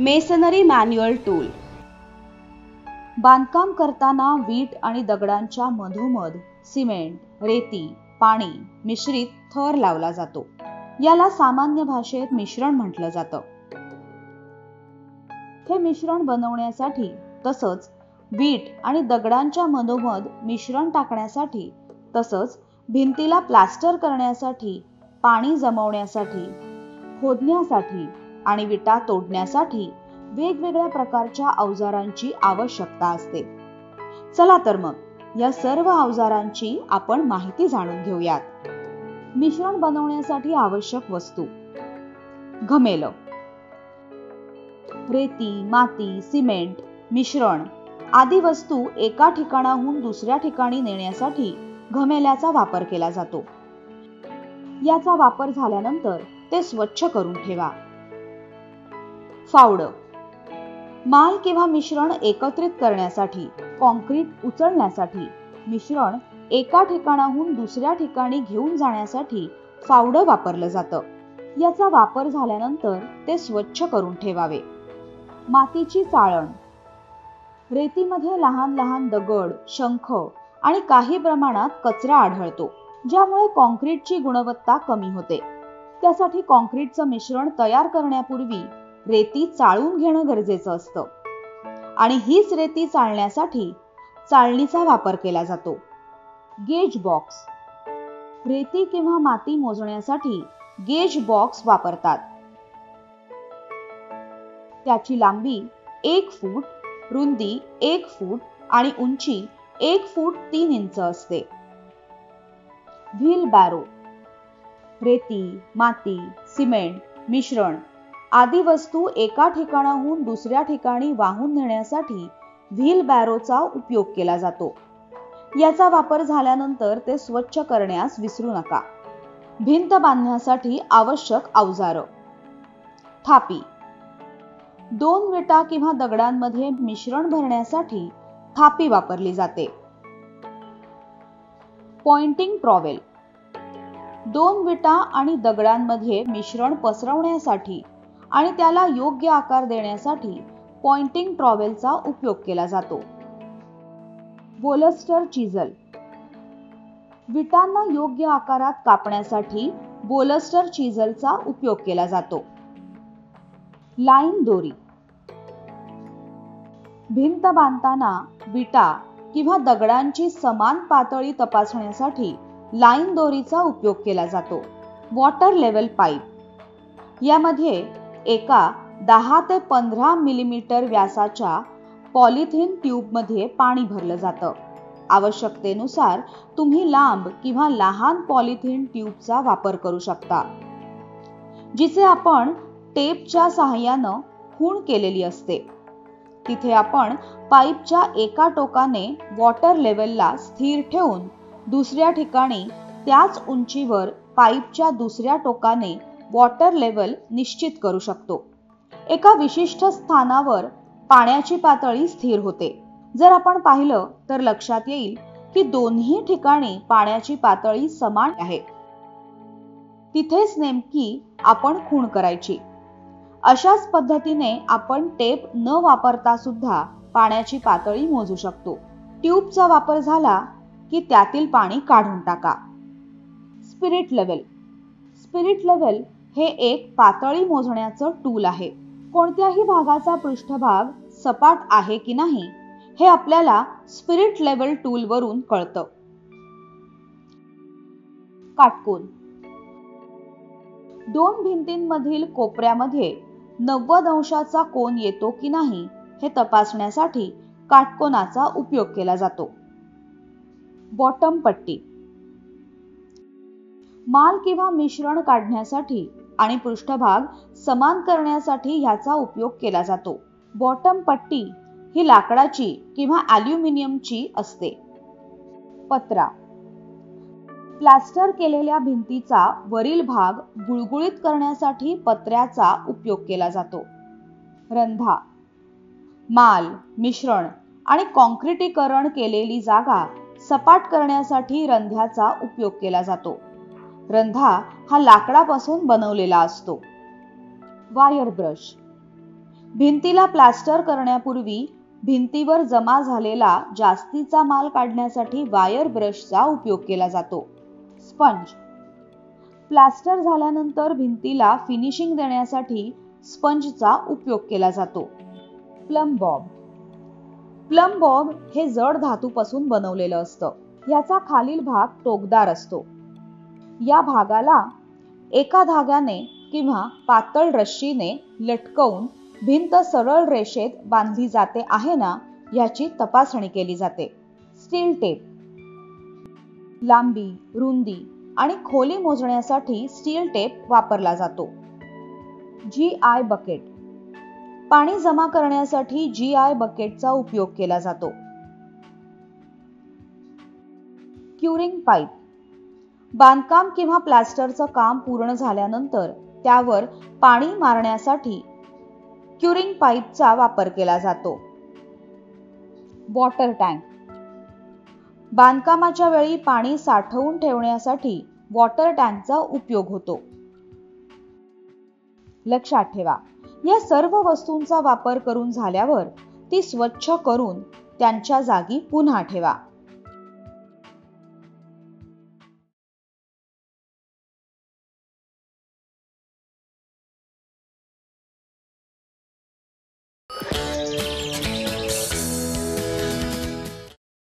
Masonry manual tool. बांधकाम करताना वीट आणि दगडांच्या मधोमध सिमेंट, रेती, पाणी मिश्रित थर लावला जातो. याला सामान्य भाषेत मिश्रण म्हटलं जातं. हे मिश्रण बनवण्यासाठी तसंच वीट आणि दगडांच्या मधोमध मिश्रण टाकण्यासाठी तसंच भिंतीला प्लास्टर करण्यासाठी, पाणी जमवण्यासाठी, खोदण्यासाठी आणि विटा तोडण्यासाठी वेगवेगळ्या प्रकारच्या अवजारांची आवश्यकता असते. चला तर मग या सर्व अवजारांची आपण माहिती जाणून घेऊयात. मिश्रण बनवण्यासाठी आवश्यक वस्तू: घमेलं, रेती, माती, सिमेंट, मिश्रण आदी वस्तू एका ठिकाणाहून दुसऱ्या ठिकाणी नेण्यासाठी घमेल्याचा वापर केला जातो. याचा वापर झाल्यानंतर ते स्वच्छ करून ठेवा. फावडं, माल किंवा मिश्रण एकत्रित करण्यासाठी, कॉन्क्रीट उचलण्यासाठी, मिश्रण एका ठिकाणाहून दुसऱ्या ठिकाणी घेऊन जाण्यासाठी फावडं वापरलं जातं. याचा वापर झाल्यानंतर ते स्वच्छ करून ठेवावे. मातीची चाळण, रेतीमध्ये लहान लहान दगड, शंख आणि काही प्रमाणात कचरा आढळतो, ज्यामुळे कॉन्क्रीटची गुणवत्ता कमी होते. त्यासाठी कॉन्क्रीटचं मिश्रण तयार करण्यापूर्वी रेती चाळून घेणं गरजेचं असतं आणि हीच रेती चाळण्यासाठी चाळणीचा वापर केला जातो. गेज बॉक्स, रेती किंवा माती मोजण्यासाठी गेज बॉक्स वापरतात. त्याची लांबी 1 फूट, रुंदी 1 फूट आणि उंची 1 फूट 3 इंच असते. व्हील बॅरो, रेती, माती, सिमेंट, मिश्रण आदी वस्तू एका ठिकाणाहून दुसऱ्या ठिकाणी वाहून नेण्यासाठी व्हील बॅरोचा उपयोग केला जातो. याचा वापर झाल्यानंतर ते स्वच्छ करण्यास विसरू नका. भिंत बांधण्यासाठी आवश्यक अवजारं: थापी, 2 विटा किंवा दगडांमध्ये मिश्रण भरण्यासाठी थापी वापरली जाते. पॉइंटिंग ट्रॉवेल, 2 विटा आणि दगडांमध्ये मिश्रण पसरवण्यासाठी आणि त्याला योग्य आकार देण्यासाठी पॉइंटिंग ट्रॉवेलचा उपयोग केला जातो. बोलस्टर चिझल, विटांना योग्य आकारात कापण्यासाठी बोलस्टर चिझलचा उपयोग केला जातो. लाईन दोरी, भिंत बांधताना विटा किंवा दगडांची समान पातळी तपासण्यासाठी लाईन दोरीचा उपयोग केला जातो. वॉटर लेवल पाईप, यामध्ये एका 10 ते 15 मिलीमीटर व्यासाच्या पॉलिथिन ट्यूबमध्ये पाणी भरलं जातं. आवश्यकतेनुसार तुम्ही लांब किंवा लहान पॉलिथिन ट्यूबचा वापर करू शकता, जिचे आपण टेपच्या सहाय्यानं खूण केलेली असते. तिथे आपण पाईपच्या एका टोकाने वॉटर लेवलला स्थिर ठेवून दुसऱ्या ठिकाणी त्याच उंचीवर पाईपच्या दुसऱ्या टोकाने वॉटर लेवल निश्चित करू शकतो. एका विशिष्ट स्थानावर पाण्याची पातळी स्थिर होते. जर आपण पाहिलं तर लक्षात येईल की दोन्ही ठिकाणी पाण्याची पातळी समान आहे. तिथेच नेमकी आपण खूण करायची. अशाच पद्धतीने आपण टेप न वापरता सुद्धा पाण्याची पातळी मोजू शकतो. ट्यूबचा वापर झाला की त्यातील पाणी काढून टाका. स्पिरिट लेवल, स्पिरिट लेवल हे एक पातळी मोजण्याचं टूल आहे. कोणत्याही भागाचा पृष्ठभाग सपाट आहे की नाही हे आपल्याला स्पिरिट लेवल टूल वरून कळतं. काटकोन, 2 भिंतींमधील कोपऱ्यामध्ये 90 अंशाचा कोन येतो की नाही हे तपासण्यासाठी काटकोनाचा उपयोग केला जातो. बॉटम पट्टी, माल किंवा मिश्रण काढण्यासाठी आणि पृष्ठभाग समान करण्यासाठी ह्याचा उपयोग केला जातो. बॉटम पट्टी ही लाकडाची किंवा ॲल्युमिनियमची असते. पत्रा, प्लास्टर केलेल्या भिंतीचा वरील भाग गुळगुळीत करण्यासाठी पत्र्याचा उपयोग केला जातो. रंधा, माल, मिश्रण आणि कॉन्क्रिटीकरण केलेली जागा सपाट करण्यासाठी रंध्याचा उपयोग केला जातो. रंधा हा लाकडापासून बनवलेला असतो. वायर ब्रश, भिंतीला प्लास्टर करण्यापूर्वी भिंतीवर जमा झालेला जास्तीचा माल काढण्यासाठी वायर ब्रशचा उपयोग केला जातो. स्पंज. प्लास्टर झाल्यानंतर भिंतीला फिनिशिंग देण्यासाठी स्पंजचा उपयोग केला जातो. Plum Bob. प्लम बॉब हे जड धातूपासून बनवलेलं असतं. याचा खालील भाग टोकदार असतो. या भागाला एका धाग्याने किंवा पातळ रश्शीने लटकवून भिंत सरळ रेषेत बांधली जाते आहे ना याची तपासणी केली जाते. Steel tape. लांबी, रुंदी आणि खोली मोजण्यासाठी स्टील टेप वापरला जातो. GI bucket. पाणी जमा करण्यासाठी GI बकेटचा उपयोग केला जातो. Curing pipe. बांधकाम किंवा प्लास्टरचं काम पूर्ण झाल्यानंतर त्यावर पाणी मारण्यासाठी क्युरिंग पाईपचा वापर केला जातो. Water tank. बांधकामाच्या वेळी पाणी साठवून ठेवण्यासाठी वॉटर टँकचा उपयोग होतो. लक्षात ठेवा, या सर्व वस्तूंचा वापर करून झाल्यावर ती स्वच्छ करून त्यांच्या जागी पुन्हा ठेवा.